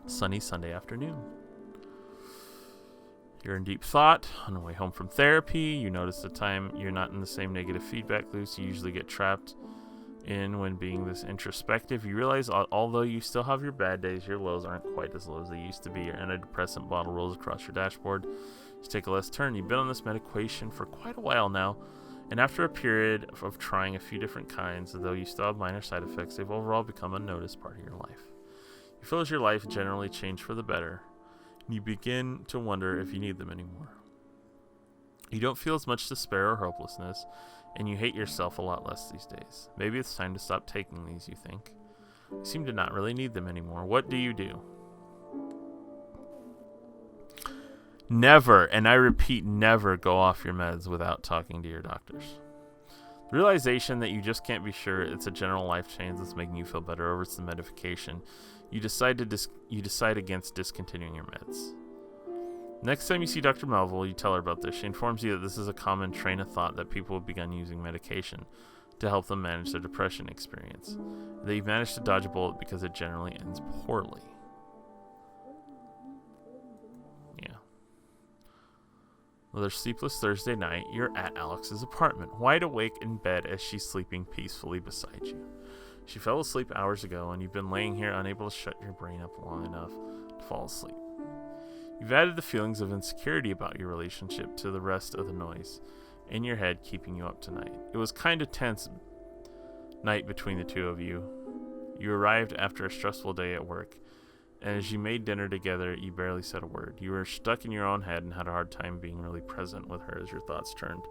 Sunny Sunday afternoon. You're in deep thought on the way home from therapy. You notice the time you're not in the same negative feedback loops you usually get trapped in when being this introspective. You realize although you still have your bad days, your lows aren't quite as low as they used to be. Your antidepressant bottle rolls across your dashboard. You take a left turn. You've been on this medication for quite a while now, and after a period of trying a few different kinds, though you still have minor side effects, they've overall become a noticed part of your life. You feel as your life generally changed for the better, and you begin to wonder if you need them anymore. You don't feel as much despair or hopelessness, and you hate yourself a lot less these days. Maybe it's time to stop taking these, you think. You seem to not really need them anymore. What do you do? Never, and I repeat, never go off your meds without talking to your doctors. The realization that you just can't be sure it's a general life change that's making you feel better over some medication. You decide against discontinuing your meds. Next time you see Dr. Melville, you tell her about this. She informs you that this is a common train of thought that people have begun using medication to help them manage their depression experience. That you've managed to dodge a bullet because it generally ends poorly. Yeah. Another sleepless Thursday night, you're at Alex's apartment, wide awake in bed as she's sleeping peacefully beside you. She fell asleep hours ago, and you've been laying here unable to shut your brain up long enough to fall asleep. You've added the feelings of insecurity about your relationship to the rest of the noise in your head keeping you up tonight. It was kind of tense night between the two of you. You arrived after a stressful day at work, and as you made dinner together, you barely said a word. You were stuck in your own head and had a hard time being really present with her as your thoughts turned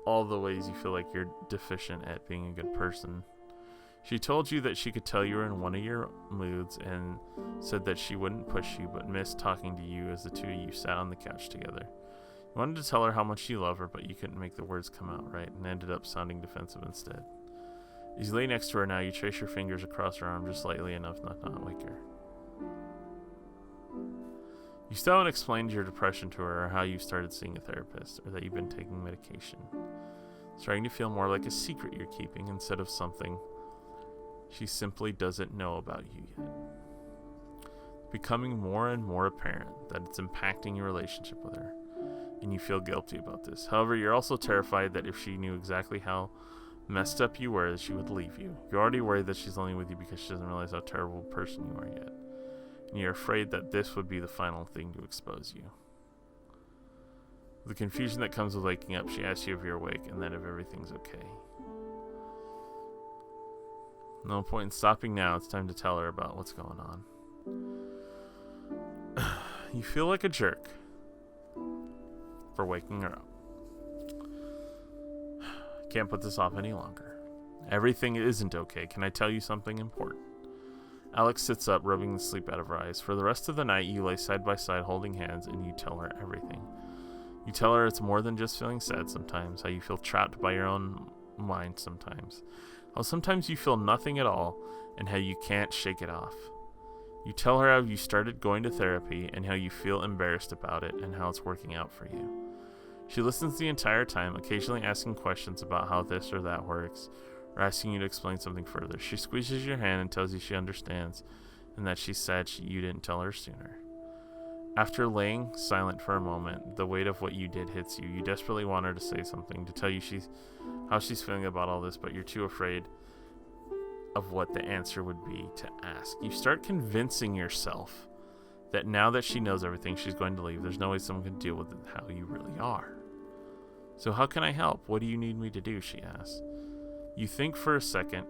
all the ways you feel like you're deficient at being a good person. She told you that she could tell you were in one of your moods and said that she wouldn't push you but missed talking to you as the two of you sat on the couch together. You wanted to tell her how much you love her, but you couldn't make the words come out right and ended up sounding defensive instead. As you lay next to her now, you trace your fingers across her arm just lightly enough not wake her. You still haven't explained your depression to her or how you started seeing a therapist or that you've been taking medication. It's starting to feel more like a secret you're keeping instead of something she simply doesn't know about you yet. It's becoming more and more apparent that it's impacting your relationship with her, and you feel guilty about this. However, you're also terrified that if she knew exactly how messed up you were, that she would leave you. You're already worried that she's only with you because she doesn't realize how terrible a person you are yet. And you're afraid that this would be the final thing to expose you. The confusion that comes with waking up, she asks you if you're awake and then if everything's okay. No point in stopping now. It's time to tell her about what's going on. You feel like a jerk for waking her up. Can't put this off any longer. Everything isn't okay. Can I tell you something important? Alex sits up, rubbing the sleep out of her eyes. For the rest of the night, you lay side by side holding hands, and you tell her everything. You tell her it's more than just feeling sad sometimes, how you feel trapped by your own mind sometimes. How sometimes you feel nothing at all, and how you can't shake it off. You tell her how you started going to therapy, and how you feel embarrassed about it, and how it's working out for you. She listens the entire time, occasionally asking questions about how this or that works, or asking you to explain something further. She squeezes your hand and tells you she understands, and that she's sad you didn't tell her sooner. After laying silent for a moment, the weight of what you did hits you. You desperately want her to say something, to tell you how she's feeling about all this, but you're too afraid of what the answer would be to ask. You start convincing yourself that now that she knows everything, she's going to leave. There's no way someone can deal with how you really are. So how can I help? What do you need me to do? She asks. You think for a second.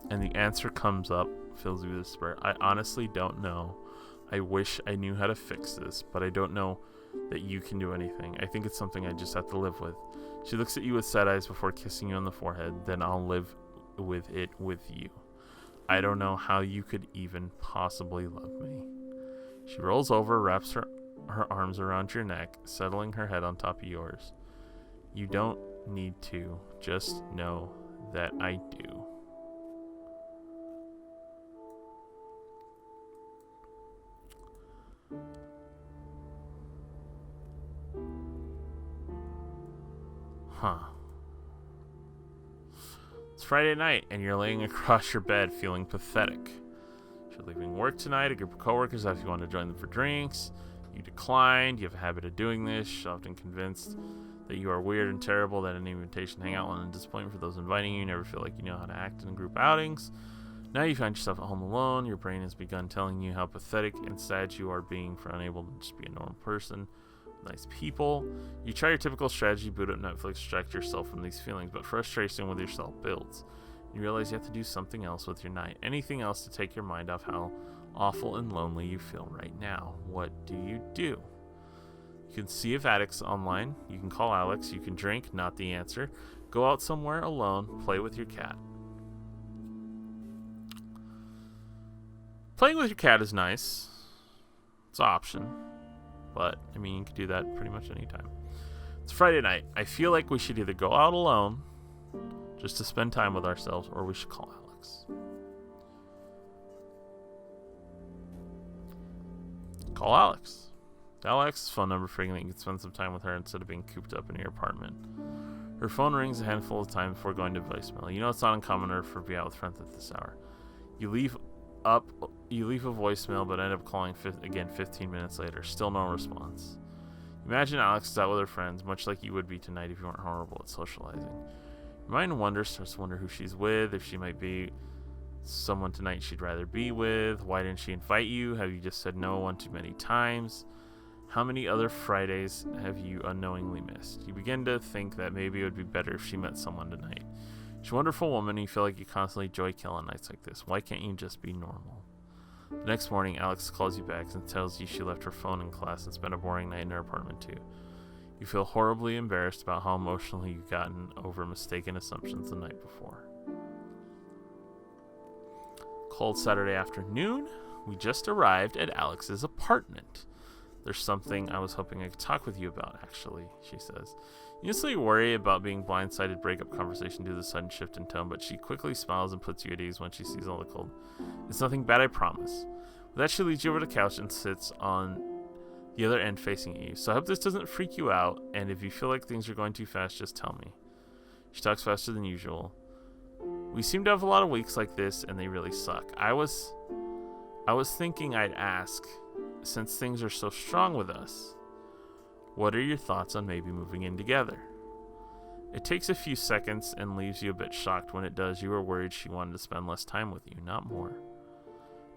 And the answer comes up, fills you with despair. I honestly don't know. I wish I knew how to fix this, but I don't know that you can do anything. I think it's something I just have to live with. She looks at you with sad eyes before kissing you on the forehead. Then I'll live with it with you. I don't know how you could even possibly love me. She rolls over, wraps her arms around your neck, settling her head on top of yours. You don't need to. Just know that I do. Huh. It's Friday night, and you're laying across your bed feeling pathetic. You're leaving work tonight. A group of coworkers ask if you want to join them for drinks. You declined. You have a habit of doing this. You're often convinced that you are weird and terrible, that an invitation to hang out and a disappointment for those inviting you. You never feel like you know how to act in group outings. Now you find yourself at home alone. Your brain has begun telling you how pathetic and sad you are being for unable to just be a normal person. Nice people. You try your typical strategy, boot up Netflix, distract yourself from these feelings, but frustration with yourself builds. You realize you have to do something else with your night. Anything else to take your mind off how awful and lonely you feel right now. What do? You can see if addicts online. You can call Alex. You can drink, not the answer. Go out somewhere alone. Play with your cat. Playing with your cat is nice. It's an option. But, I mean, you can do that pretty much anytime. It's Friday night. I feel like we should either go out alone just to spend time with ourselves, or we should call Alex. Call Alex. Dial Alex's phone number, figuring that you can spend some time with her instead of being cooped up in your apartment. Her phone rings a handful of times before going to voicemail. You know it's not uncommon for her to be out with friends at this hour. You leave a voicemail, but end up calling again 15 minutes later. Still no response. Imagine Alex is out with her friends, much like you would be tonight if you weren't horrible at socializing. Your mind starts to wonder who she's with, if she might be someone tonight she'd rather be with. Why didn't she invite you? Have you just said no one too many times? How many other Fridays have you unknowingly missed? You begin to think that maybe it would be better if she met someone tonight. She's a wonderful woman, and you feel like you constantly joy kill on nights like this. Why can't you just be normal? The next morning, Alex calls you back and tells you she left her phone in class and spent a boring night in her apartment too. You feel horribly embarrassed about how emotionally you've gotten over mistaken assumptions the night before. Cold Saturday afternoon, we just arrived at Alex's apartment. There's something I was hoping I could talk with you about, actually, she says. You instantly worry about being blindsided breakup conversation due to the sudden shift in tone, but she quickly smiles and puts you at ease when she sees all the cold. It's nothing bad, I promise. With that, she leads you over to the couch and sits on the other end facing you. So I hope this doesn't freak you out, and if you feel like things are going too fast, just tell me. She talks faster than usual. We seem to have a lot of weeks like this, and they really suck. I was thinking I'd ask, since things are so strong with us, what are your thoughts on maybe moving in together? It takes a few seconds and leaves you a bit shocked. When it does, you are worried she wanted to spend less time with you, not more.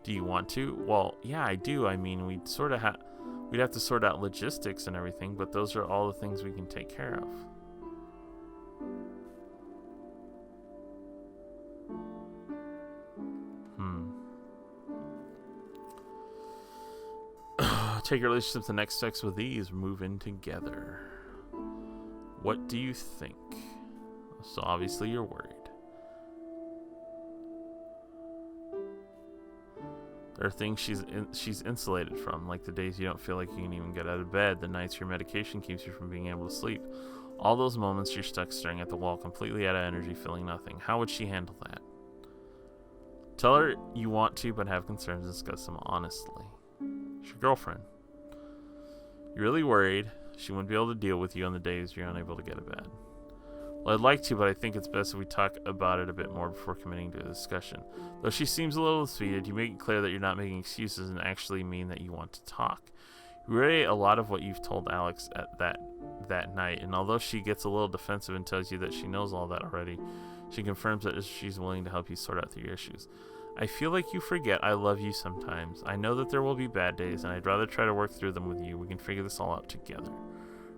Do you want to? Well, yeah, I do. I mean, we'd have to sort out logistics and everything, but those are all the things we can take care of. Take your relationship to the next steps with ease. Move in together. What do you think? So obviously you're worried. There are things she's insulated from, like the days you don't feel like you can even get out of bed, the nights your medication keeps you from being able to sleep. All those moments you're stuck staring at the wall, completely out of energy, feeling nothing. How would she handle that? Tell her you want to, but have concerns and discuss them honestly. She's your girlfriend. You're really worried she wouldn't be able to deal with you on the days you're unable to get to bed. Well, I'd like to, but I think it's best if we talk about it a bit more before committing to a discussion. Though she seems a little defeated, you make it clear that you're not making excuses and actually mean that you want to talk. You relay a lot of what you've told Alex at that night, and although she gets a little defensive and tells you that she knows all that already, she confirms that she's willing to help you sort out your issues. I feel like you forget I love you sometimes. I know that there will be bad days, and I'd rather try to work through them with you. We can figure this all out together.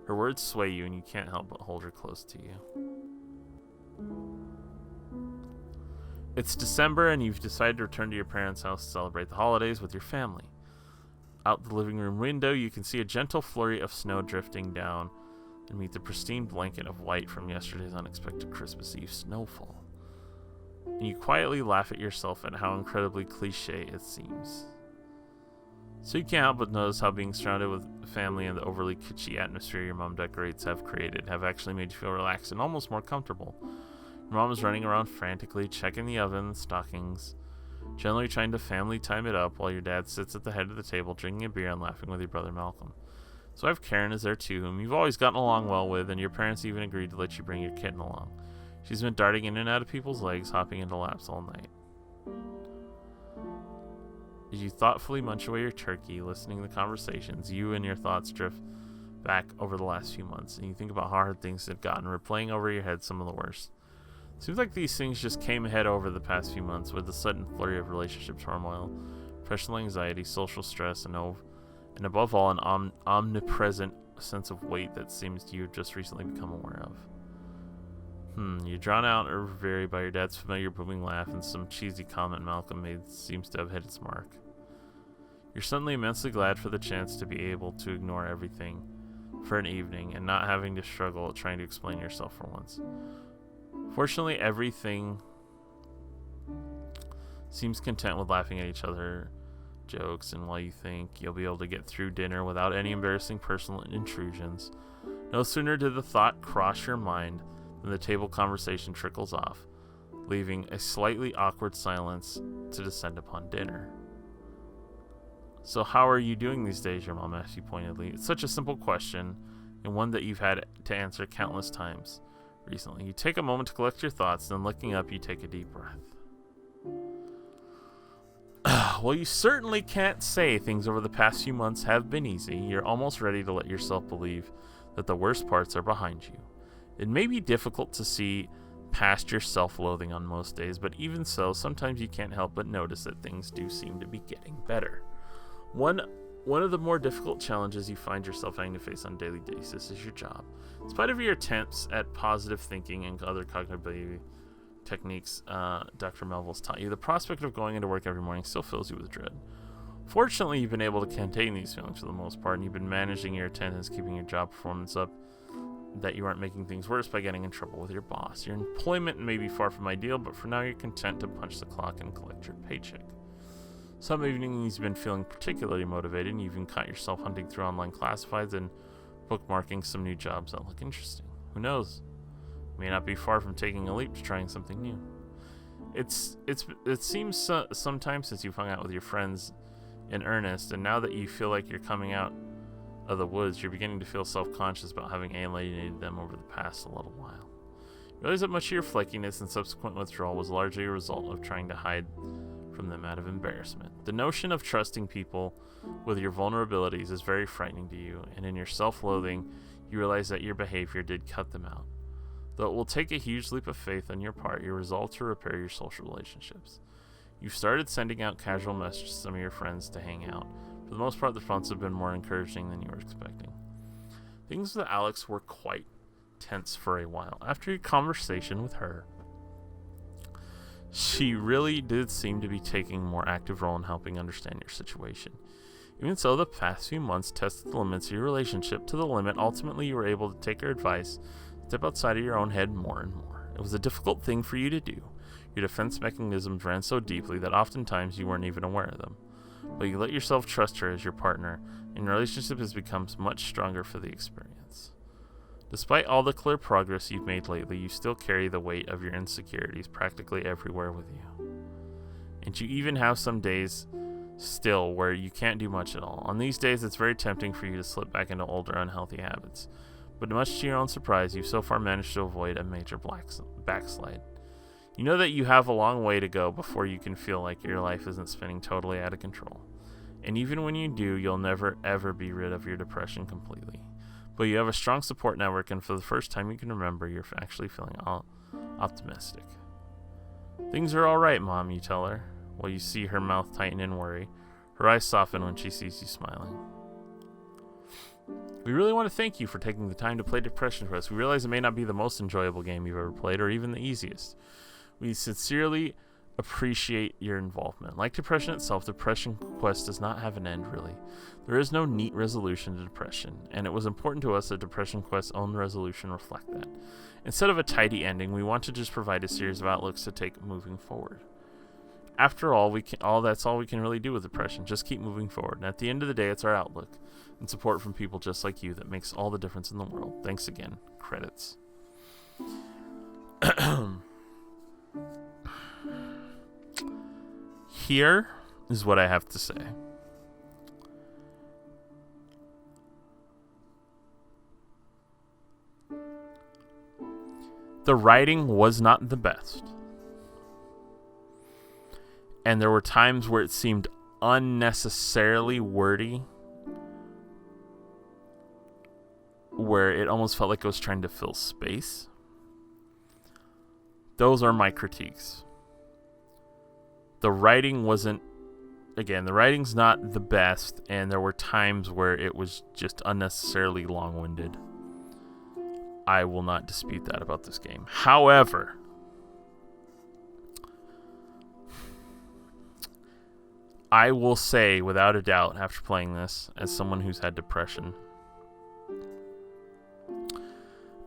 Her words sway you, and you can't help but hold her close to you. It's December, and you've decided to return to your parents' house to celebrate the holidays with your family. Out the living room window, you can see a gentle flurry of snow drifting down and meet the pristine blanket of white from yesterday's unexpected Christmas Eve snowfall. And you quietly laugh at yourself at how incredibly cliche it seems. So you can't help but notice how being surrounded with family and the overly kitschy atmosphere your mom decorates have actually made you feel relaxed and almost more comfortable. Your mom is running around frantically, checking the oven, stockings, generally trying to family time it up while your dad sits at the head of the table drinking a beer and laughing with your brother Malcolm. So I have Karen is there too, whom you've always gotten along well with, and your parents even agreed to let you bring your kitten along. She's been darting in and out of people's legs, hopping into laps all night. As you thoughtfully munch away your turkey, listening to the conversations, you and your thoughts drift back over the last few months, and you think about how hard things have gotten, replaying over your head some of the worst. Seems like these things just came ahead over the past few months with the sudden flurry of relationship turmoil, professional anxiety, social stress, and above all, an omnipresent sense of weight that seems you have just recently become aware of. You're drawn out or vary by your dad's familiar booming laugh, and some cheesy comment Malcolm made seems to have hit its mark. You're suddenly immensely glad for the chance to be able to ignore everything for an evening and not having to struggle trying to explain yourself for once. Fortunately, everything seems content with laughing at each other jokes, and while you think you'll be able to get through dinner without any embarrassing personal intrusions, no sooner did the thought cross your mind than the table conversation trickles off, leaving a slightly awkward silence to descend upon dinner. So how are you doing these days? Your mom asked you pointedly. It's such a simple question, and one that you've had to answer countless times recently. You take a moment to collect your thoughts, then looking up, you take a deep breath. Well, you certainly can't say things over the past few months have been easy. You're almost ready to let yourself believe that the worst parts are behind you. It may be difficult to see past your self-loathing on most days, but even so, sometimes you can't help but notice that things do seem to be getting better. One of the more difficult challenges you find yourself having to face on a daily basis is your job. In spite of your attempts at positive thinking and other cognitive techniques Dr. Melville's taught you, the prospect of going into work every morning still fills you with dread. Fortunately, you've been able to contain these feelings for the most part, and you've been managing your attendance, keeping your job performance up, that you aren't making things worse by getting in trouble with your boss. Your employment may be far from ideal, but for now you're content to punch the clock and collect your paycheck. Some evenings you've been feeling particularly motivated, and you even caught yourself hunting through online classifieds and bookmarking some new jobs that look interesting. Who knows? You may not be far from taking a leap to trying something new. It seems sometimes since you've hung out with your friends in earnest, and now that you feel like you're coming out of the woods, you're beginning to feel self-conscious about having alienated them over the past a little while. You realize that much of your flakiness and subsequent withdrawal was largely a result of trying to hide from them out of embarrassment. The notion of trusting people with your vulnerabilities is very frightening to you, and in your self-loathing, you realize that your behavior did cut them out. Though it will take a huge leap of faith on your part, you resolve to repair your social relationships. You've started sending out casual messages to some of your friends to hang out. For the most part, the response have been more encouraging than you were expecting. Things with Alex were quite tense for a while. After your conversation with her, she really did seem to be taking a more active role in helping understand your situation. Even so, the past few months tested the limits of your relationship to the limit. Ultimately, you were able to take her advice, step outside of your own head more and more. It was a difficult thing for you to do. Your defense mechanisms ran so deeply that oftentimes you weren't even aware of them. But you let yourself trust her as your partner, and your relationship has become much stronger for the experience. Despite all the clear progress you've made lately, you still carry the weight of your insecurities practically everywhere with you. And you even have some days still where you can't do much at all. On these days, it's very tempting for you to slip back into older unhealthy habits. But much to your own surprise, you've so far managed to avoid a major backslide. You know that you have a long way to go before you can feel like your life isn't spinning totally out of control. And even when you do, you'll never ever be rid of your depression completely. But you have a strong support network, and for the first time you can remember, you're actually feeling optimistic. Things are alright, Mom, you tell her, while you see her mouth tighten in worry. Her eyes soften when she sees you smiling. We really want to thank you for taking the time to play Depression for us. We realize it may not be the most enjoyable game you've ever played, or even the easiest. We sincerely appreciate your involvement. Like Depression itself, Depression Quest does not have an end, really. There is no neat resolution to depression, and it was important to us that Depression Quest's own resolution reflect that. Instead of a tidy ending, we want to just provide a series of outlooks to take moving forward. After all, that's all we can really do with depression, just keep moving forward. And at the end of the day, it's our outlook and support from people just like you that makes all the difference in the world. Thanks again. Credits. Here is what I have to say. The writing was not the best. And there were times where it seemed unnecessarily wordy, where it almost felt like it was trying to fill space. Those are my critiques. The writing wasn't, again, the writing's not the best, and there were times where it was just unnecessarily long-winded. I will not dispute that about this game. However, I will say, without a doubt, after playing this, as someone who's had depression,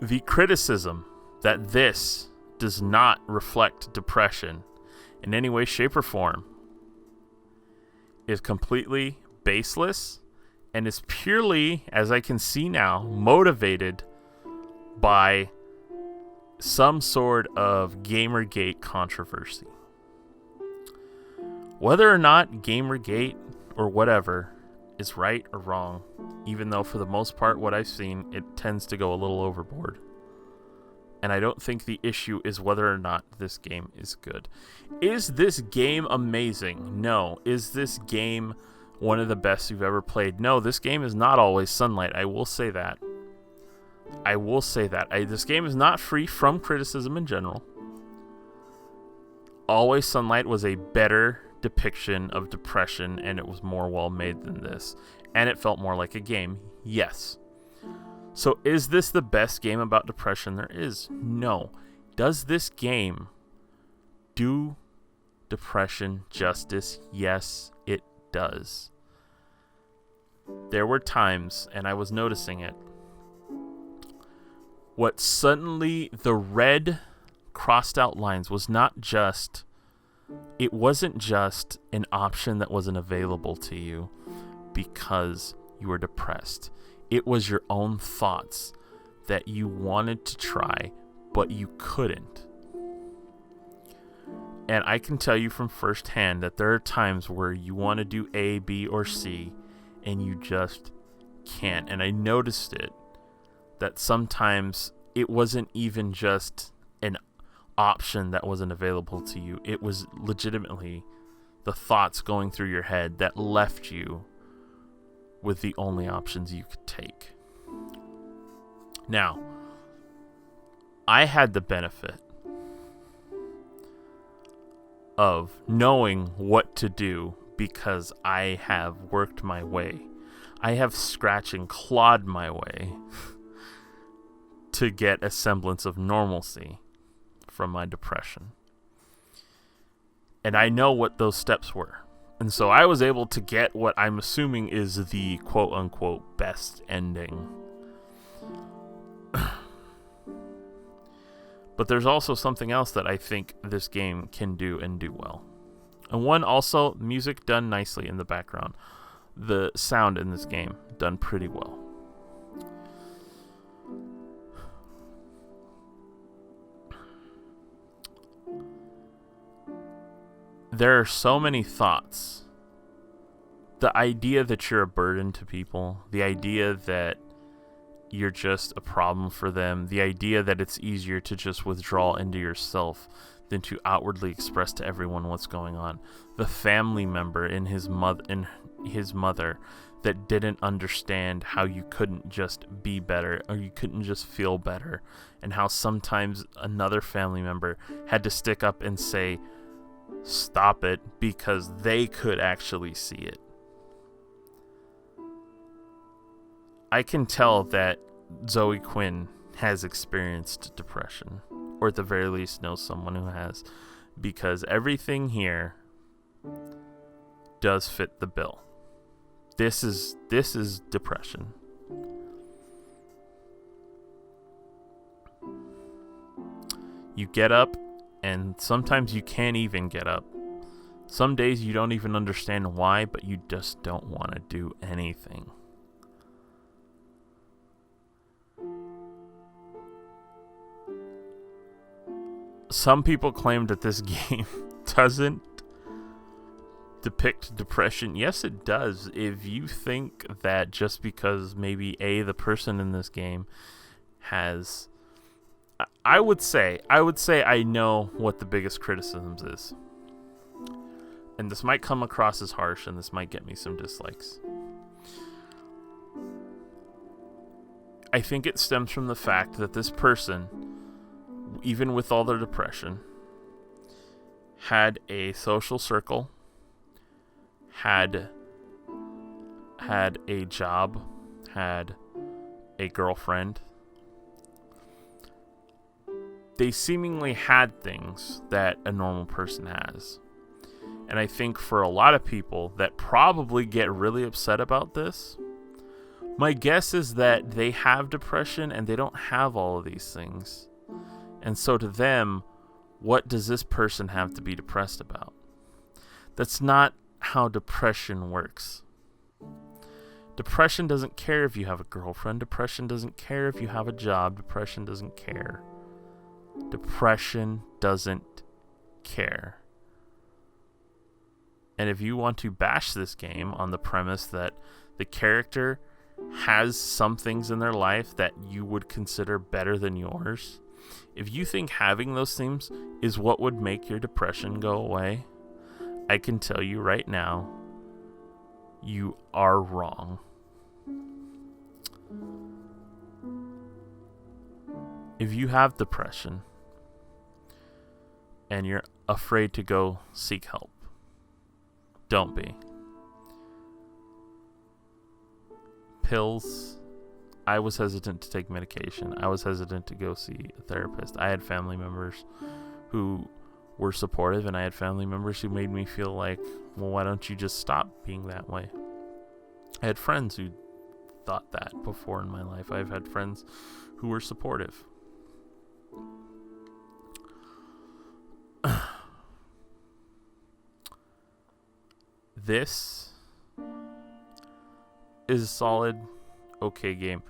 the criticism that this does not reflect depression in any way, shape, or form is completely baseless and is purely, as I can see now, motivated by some sort of Gamergate controversy. Whether or not Gamergate or whatever is right or wrong, even though for the most part what I've seen, it tends to go a little overboard. And I don't think the issue is whether or not this game is good. Is this game amazing? No. Is this game one of the best you've ever played? No, this game is not always Sunlight. I will say that. This game is not free from criticism in general. Always Sunlight was a better depiction of depression, and it was more well made than this. And it felt more like a game. Yes. So is this the best game about depression there is? No. Does this game do depression justice? Yes, it does. There were times, and I was noticing it, what suddenly the red crossed out lines was not just, it wasn't just an option that wasn't available to you because you were depressed. It was your own thoughts that you wanted to try, but you couldn't. And I can tell you from firsthand that there are times where you want to do A, B, or C, and you just can't. And I noticed it, that sometimes it wasn't even just an option that wasn't available to you. It was legitimately the thoughts going through your head that left you with the only options you could take. Now, I had the benefit of knowing what to do because I have worked my way. I have scratched and clawed my way to get a semblance of normalcy from my depression. And I know what those steps were. And so I was able to get what I'm assuming is the quote-unquote best ending. But there's also something else that I think this game can do and do well. And one, also, music done nicely in the background. The sound in this game done pretty well. There are so many thoughts. The idea that you're a burden to people, the idea that you're just a problem for them, the idea that it's easier to just withdraw into yourself than to outwardly express to everyone what's going on. The family member in his mother that didn't understand how you couldn't just be better or you couldn't just feel better, and how sometimes another family member had to stick up and say, stop it, because they could actually see it. I can tell that Zoe Quinn has experienced depression, or at the very least knows someone who has, because everything here does fit the bill. This is depression. You get up, and sometimes you can't even get up. Some days you don't even understand why, but you just don't want to do anything. Some people claim that this game doesn't depict depression. Yes, it does. If you think that just because maybe the person in this game has I would say I know what the biggest criticisms is. And this might come across as harsh, and this might get me some dislikes. I think it stems from the fact that this person, even with all their depression, had a social circle, had a job, had a girlfriend. They seemingly had things that a normal person has. And I think for a lot of people that probably get really upset about this, my guess is that they have depression and they don't have all of these things. And so to them, what does this person have to be depressed about? That's not how depression works. Depression doesn't care if you have a girlfriend. Depression doesn't care if you have a job. Depression doesn't care. Depression doesn't care. And if you want to bash this game on the premise that the character has some things in their life that you would consider better than yours, if you think having those things is what would make your depression go away, I can tell you right now, you are wrong. If you have depression and you're afraid to go seek help, don't be. Pills, I was hesitant to take medication. I was hesitant to go see a therapist. I had family members who were supportive, and I had family members who made me feel like, well, why don't you just stop being that way? I had friends who thought that before in my life. I've had friends who were supportive. This is a solid, okay game.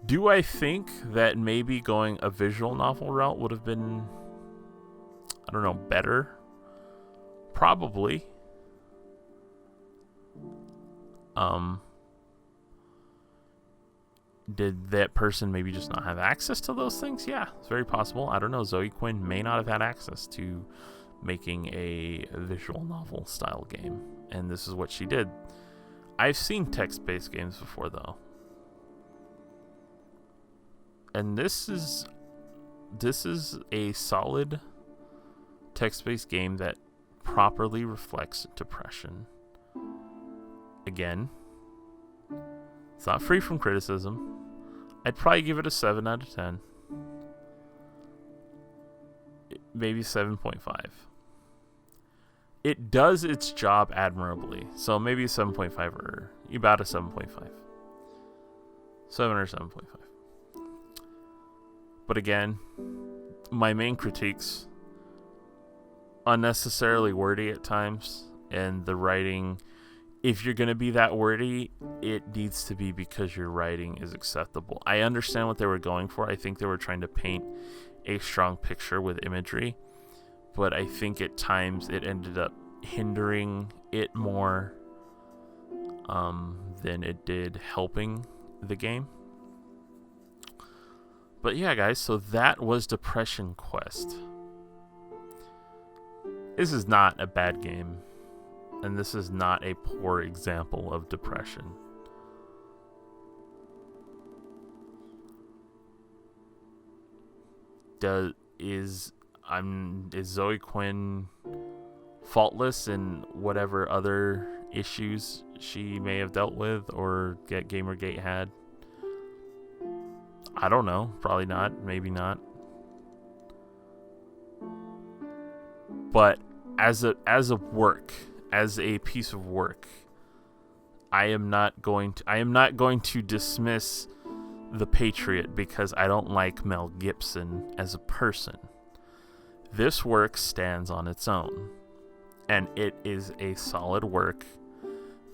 Do I think that maybe going a visual novel route would have been, I don't know, better? Probably. Did that person maybe just not have access to those things? Yeah, it's very possible. I don't know. Zoe Quinn may not have had access to making a visual novel style game, and this is what she did. I've seen text-based games before, though, and this is a solid text-based game that properly reflects depression. Again, it's not free from criticism. I'd probably give it a 7 out of 10. Maybe 7.5. It does its job admirably. So maybe a 7.5 or about a 7.5. 7 or 7.5. But again, my main critiques, unnecessarily wordy at times, and the writing, if you're going to be that wordy, it needs to be because your writing is acceptable. I understand what they were going for. I think they were trying to paint a strong picture with imagery, but I think at times it ended up hindering it more than it did helping the game. But yeah, guys, so that was Depression Quest. This is not a bad game, and this is not a poor example of depression. Is Zoe Quinn faultless in whatever other issues she may have dealt with or Gamergate had? I don't know. Probably not. Maybe not. But as a piece of work, I am not going to dismiss The Patriot because I don't like Mel Gibson as a person. This work stands on its own, and it is a solid work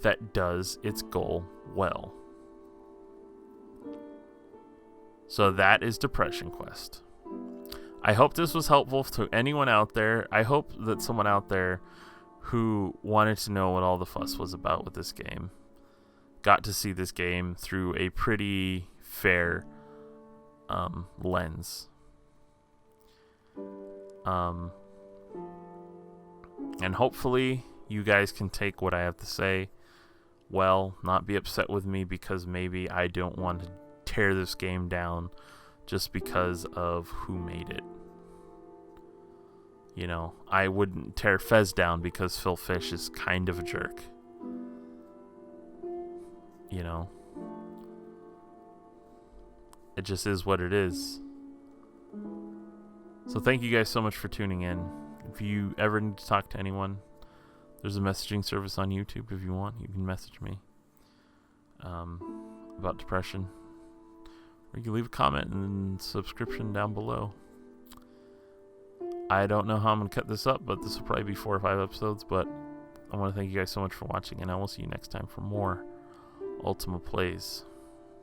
that does its goal well. So that is Depression Quest. I hope this was helpful to anyone out there. I hope that someone out there who wanted to know what all the fuss was about with this game got to see this game through a pretty fair lens. And hopefully you guys can take what I have to say well, not be upset with me because maybe I don't want to tear this game down just because of who made it. You know, I wouldn't tear Fez down because Phil Fish is kind of a jerk. You know, it just is what it is. So thank you guys so much for tuning in. If you ever need to talk to anyone, there's a messaging service on YouTube. If you want, you can message me about depression, or you can leave a comment and subscription down below. I don't know how I'm going to cut this up, but this will probably be 4 or 5 episodes. But I want to thank you guys so much for watching, and I will see you next time for more Ultima Plays.